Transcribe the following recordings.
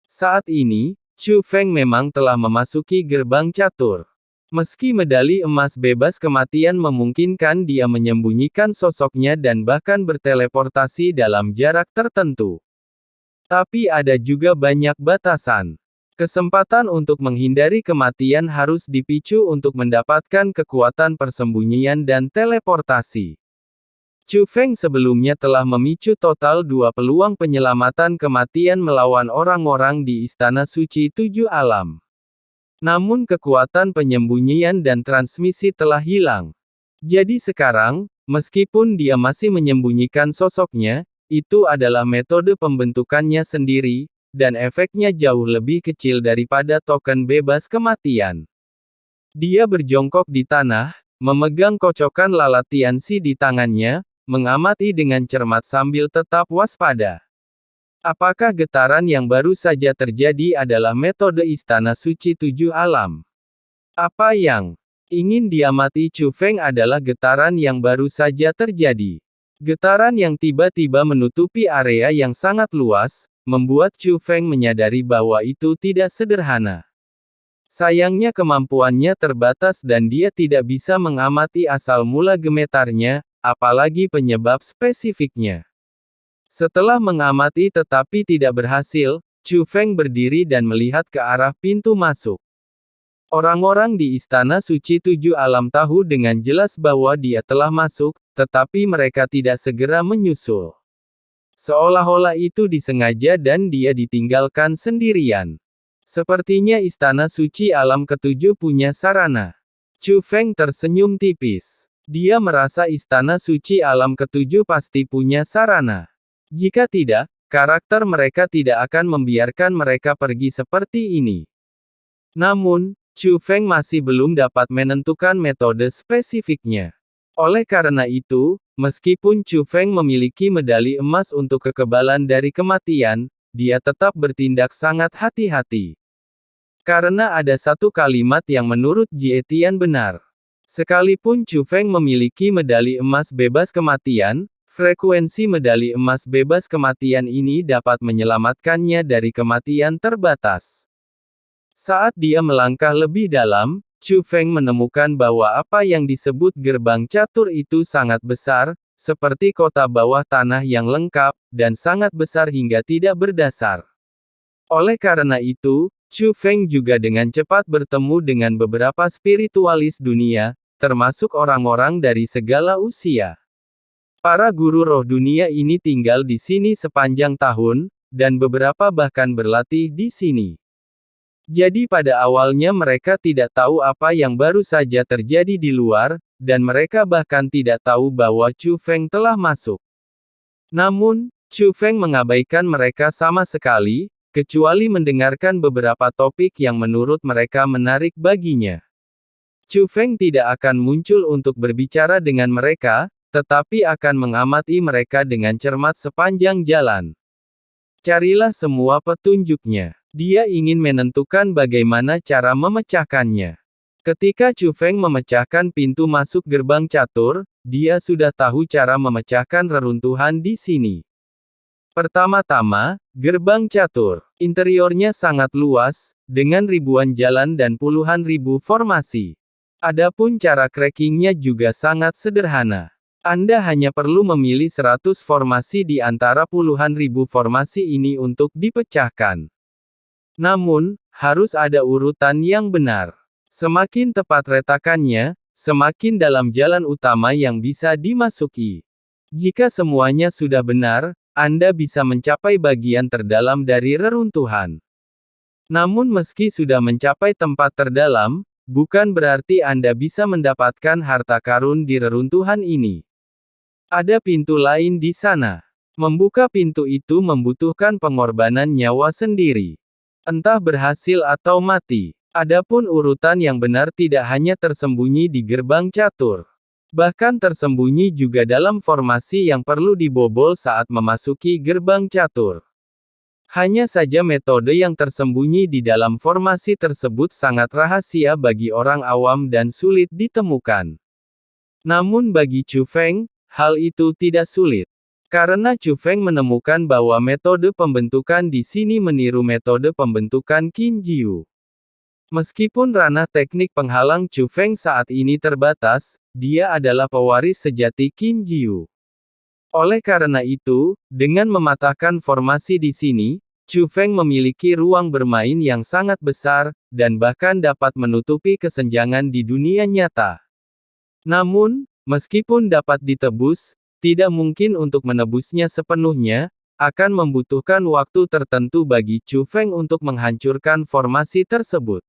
Saat ini, Chu Feng memang telah memasuki gerbang catur. Meski medali emas bebas kematian memungkinkan dia menyembunyikan sosoknya dan bahkan berteleportasi dalam jarak tertentu. Tapi ada juga banyak batasan. Kesempatan untuk menghindari kematian harus dipicu untuk mendapatkan kekuatan persembunyian dan teleportasi. Chu Feng sebelumnya telah memicu total 2 peluang penyelamatan kematian melawan orang-orang di Istana Suci Tujuh Alam. Namun kekuatan penyembunyian dan transmisi telah hilang. Jadi sekarang, meskipun dia masih menyembunyikan sosoknya, itu adalah metode pembentukannya sendiri, dan efeknya jauh lebih kecil daripada token bebas kematian. Dia berjongkok di tanah, memegang kocokan lalat Tianxi di tangannya, mengamati dengan cermat sambil tetap waspada. Apakah getaran yang baru saja terjadi adalah metode Istana Suci Tujuh Alam? Apa yang ingin diamati Chu Feng adalah getaran yang baru saja terjadi. Getaran yang tiba-tiba menutupi area yang sangat luas, membuat Chu Feng menyadari bahwa itu tidak sederhana. Sayangnya kemampuannya terbatas dan dia tidak bisa mengamati asal mula gemetarnya, apalagi penyebab spesifiknya. Setelah mengamati tetapi tidak berhasil, Chu Feng berdiri dan melihat ke arah pintu masuk. Orang-orang di Istana Suci Tujuh Alam tahu dengan jelas bahwa dia telah masuk, tetapi mereka tidak segera menyusul. Seolah-olah itu disengaja dan dia ditinggalkan sendirian. Sepertinya Istana Suci Alam Ketujuh punya sarana. Chu Feng tersenyum tipis. Dia merasa Istana Suci Alam Ketujuh pasti punya sarana. Jika tidak, karakter mereka tidak akan membiarkan mereka pergi seperti ini. Namun, Chu Feng masih belum dapat menentukan metode spesifiknya. Oleh karena itu, meskipun Chu Feng memiliki medali emas untuk kekebalan dari kematian, dia tetap bertindak sangat hati-hati. Karena ada satu kalimat yang menurut Jie Tian benar. Sekalipun Chu Feng memiliki medali emas bebas kematian, frekuensi medali emas bebas kematian ini dapat menyelamatkannya dari kematian terbatas. Saat dia melangkah lebih dalam, Chu Feng menemukan bahwa apa yang disebut gerbang catur itu sangat besar, seperti kota bawah tanah yang lengkap, dan sangat besar hingga tidak berdasar. Oleh karena itu, Chu Feng juga dengan cepat bertemu dengan beberapa spiritualis dunia, termasuk orang-orang dari segala usia. Para guru roh dunia ini tinggal di sini sepanjang tahun, dan beberapa bahkan berlatih di sini. Jadi pada awalnya mereka tidak tahu apa yang baru saja terjadi di luar, dan mereka bahkan tidak tahu bahwa Chu Feng telah masuk. Namun, Chu Feng mengabaikan mereka sama sekali, kecuali mendengarkan beberapa topik yang menurut mereka menarik baginya. Chu Feng tidak akan muncul untuk berbicara dengan mereka, tetapi akan mengamati mereka dengan cermat sepanjang jalan. Carilah semua petunjuknya. Dia ingin menentukan bagaimana cara memecahkannya. Ketika Chu Feng memecahkan pintu masuk gerbang catur, dia sudah tahu cara memecahkan reruntuhan di sini. Pertama-tama, gerbang catur. Interiornya sangat luas, dengan ribuan jalan dan puluhan ribu formasi. Adapun cara crackingnya juga sangat sederhana. Anda hanya perlu memilih 100 formasi di antara puluhan ribu formasi ini untuk dipecahkan. Namun, harus ada urutan yang benar. Semakin tepat retakannya, semakin dalam jalan utama yang bisa dimasuki. Jika semuanya sudah benar, Anda bisa mencapai bagian terdalam dari reruntuhan. Namun meski sudah mencapai tempat terdalam, bukan berarti Anda bisa mendapatkan harta karun di reruntuhan ini. Ada pintu lain di sana. Membuka pintu itu membutuhkan pengorbanan nyawa sendiri. Entah berhasil atau mati. Adapun urutan yang benar tidak hanya tersembunyi di gerbang catur. Bahkan tersembunyi juga dalam formasi yang perlu dibobol saat memasuki gerbang catur. Hanya saja metode yang tersembunyi di dalam formasi tersebut sangat rahasia bagi orang awam dan sulit ditemukan. Namun bagi Chu Feng, hal itu tidak sulit. Karena Chu Feng menemukan bahwa metode pembentukan di sini meniru metode pembentukan Qin Jiu. Meskipun ranah teknik penghalang Chu Feng saat ini terbatas, dia adalah pewaris sejati Qin Jiu. Oleh karena itu, dengan mematahkan formasi di sini, Chu Feng memiliki ruang bermain yang sangat besar, dan bahkan dapat menutupi kesenjangan di dunia nyata. Namun, meskipun dapat ditebus, tidak mungkin untuk menebusnya sepenuhnya, akan membutuhkan waktu tertentu bagi Chu Feng untuk menghancurkan formasi tersebut.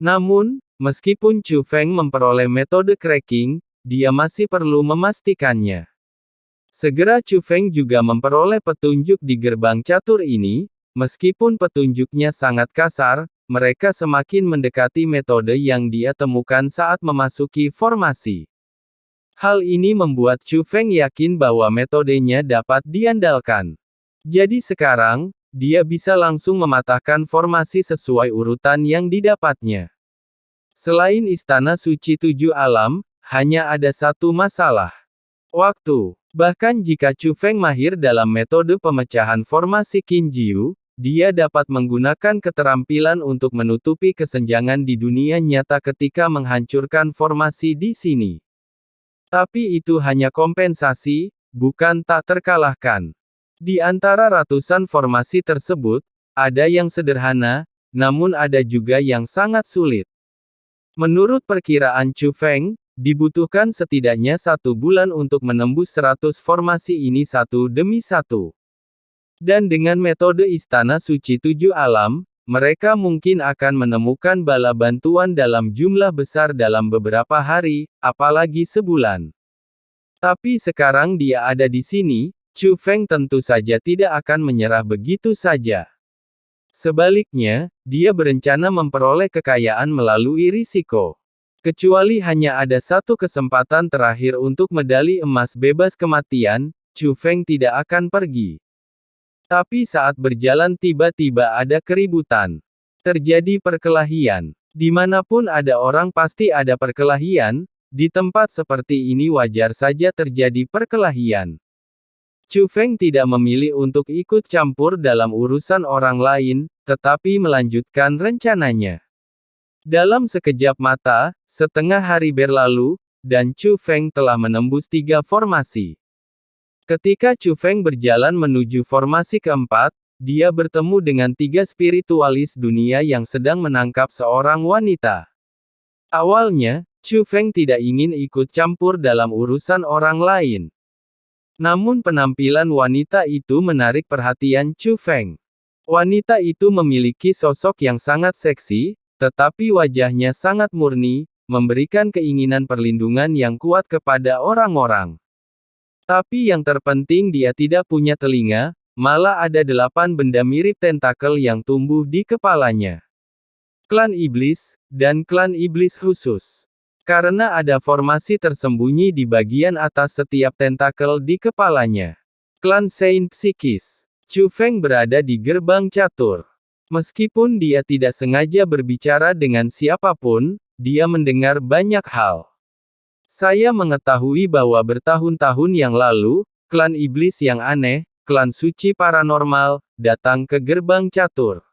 Namun, meskipun Chu Feng memperoleh metode cracking, dia masih perlu memastikannya. Segera Chu Feng juga memperoleh petunjuk di gerbang catur ini, meskipun petunjuknya sangat kasar, mereka semakin mendekati metode yang dia temukan saat memasuki formasi. Hal ini membuat Chu Feng yakin bahwa metodenya dapat diandalkan. Jadi sekarang, dia bisa langsung mematahkan formasi sesuai urutan yang didapatnya. Selain Istana Suci Tujuh Alam, hanya ada satu masalah. Waktu. Bahkan jika Chu Feng mahir dalam metode pemecahan formasi Qin Jiu, dia dapat menggunakan keterampilan untuk menutupi kesenjangan di dunia nyata ketika menghancurkan formasi di sini. Tapi itu hanya kompensasi, bukan tak terkalahkan. Di antara ratusan formasi tersebut, ada yang sederhana, namun ada juga yang sangat sulit. Menurut perkiraan Chu Feng, dibutuhkan setidaknya 1 bulan untuk menembus 100 formasi ini satu demi satu. Dan dengan metode Istana Suci Tujuh Alam, mereka mungkin akan menemukan bala bantuan dalam jumlah besar dalam beberapa hari, apalagi sebulan. Tapi sekarang dia ada di sini, Chu Feng tentu saja tidak akan menyerah begitu saja. Sebaliknya, dia berencana memperoleh kekayaan melalui risiko. Kecuali hanya ada satu kesempatan terakhir untuk medali emas bebas kematian, Chu Feng tidak akan pergi. Tapi saat berjalan tiba-tiba ada keributan. Terjadi perkelahian. Dimanapun ada orang pasti ada perkelahian, di tempat seperti ini wajar saja terjadi perkelahian. Chu Feng tidak memilih untuk ikut campur dalam urusan orang lain, tetapi melanjutkan rencananya. Dalam sekejap mata, setengah hari berlalu, dan Chu Feng telah menembus 3 formasi. Ketika Chu Feng berjalan menuju formasi keempat, dia bertemu dengan 3 spiritualis dunia yang sedang menangkap seorang wanita. Awalnya, Chu Feng tidak ingin ikut campur dalam urusan orang lain. Namun penampilan wanita itu menarik perhatian Chu Feng. Wanita itu memiliki sosok yang sangat seksi, tetapi wajahnya sangat murni, memberikan keinginan perlindungan yang kuat kepada orang-orang. Tapi yang terpenting dia tidak punya telinga, malah ada 8 benda mirip tentakel yang tumbuh di kepalanya. Klan Iblis, dan Klan Iblis khusus. Karena ada formasi tersembunyi di bagian atas setiap tentakel di kepalanya. Klan Saint Psikis. Chu Feng berada di gerbang catur. Meskipun dia tidak sengaja berbicara dengan siapapun, dia mendengar banyak hal. Saya mengetahui bahwa bertahun-tahun yang lalu, klan iblis yang aneh, klan suci paranormal, datang ke gerbang catur.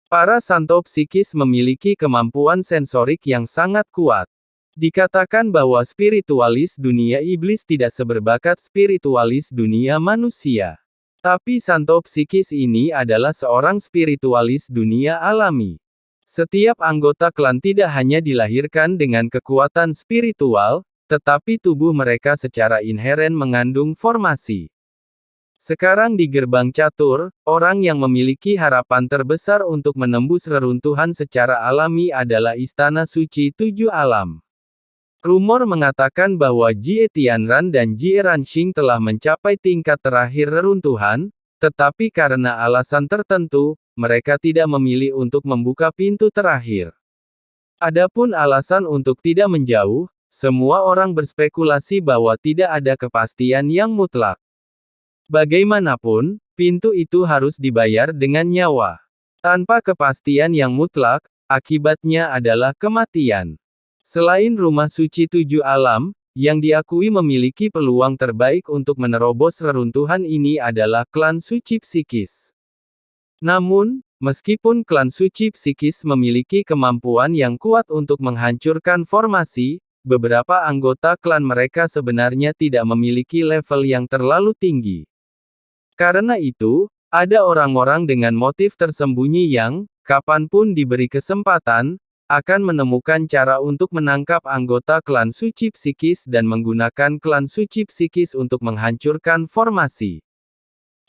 Para santo psikis memiliki kemampuan sensorik yang sangat kuat. Dikatakan bahwa spiritualis dunia iblis tidak seberbakat spiritualis dunia manusia. Tapi santo psikis ini adalah seorang spiritualis dunia alami. Setiap anggota klan tidak hanya dilahirkan dengan kekuatan spiritual, tetapi tubuh mereka secara inheren mengandung formasi. Sekarang di gerbang catur, orang yang memiliki harapan terbesar untuk menembus reruntuhan secara alami adalah Istana Suci Tujuh Alam. Rumor mengatakan bahwa Jie Tianran dan Jie Ranxing telah mencapai tingkat terakhir reruntuhan, tetapi karena alasan tertentu, mereka tidak memilih untuk membuka pintu terakhir. Adapun alasan untuk tidak menjauh, semua orang berspekulasi bahwa tidak ada kepastian yang mutlak. Bagaimanapun, pintu itu harus dibayar dengan nyawa. Tanpa kepastian yang mutlak, akibatnya adalah kematian. Selain rumah suci Tujuh Alam, yang diakui memiliki peluang terbaik untuk menerobos reruntuhan ini adalah klan suci psikis. Namun, meskipun klan suci psikis memiliki kemampuan yang kuat untuk menghancurkan formasi, beberapa anggota klan mereka sebenarnya tidak memiliki level yang terlalu tinggi. Karena itu, ada orang-orang dengan motif tersembunyi yang, kapanpun diberi kesempatan, akan menemukan cara untuk menangkap anggota klan suci psikis dan menggunakan klan suci psikis untuk menghancurkan formasi.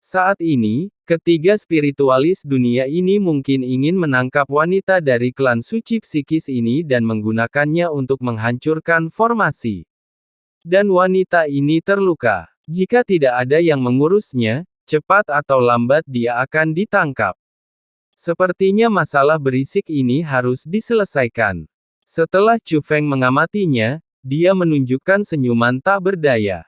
Saat ini, ketiga spiritualis dunia ini mungkin ingin menangkap wanita dari klan suci psikis ini dan menggunakannya untuk menghancurkan formasi. Dan wanita ini terluka. Jika tidak ada yang mengurusnya, cepat atau lambat dia akan ditangkap. Sepertinya masalah berisik ini harus diselesaikan. Setelah Chu Feng mengamatinya, dia menunjukkan senyuman tak berdaya.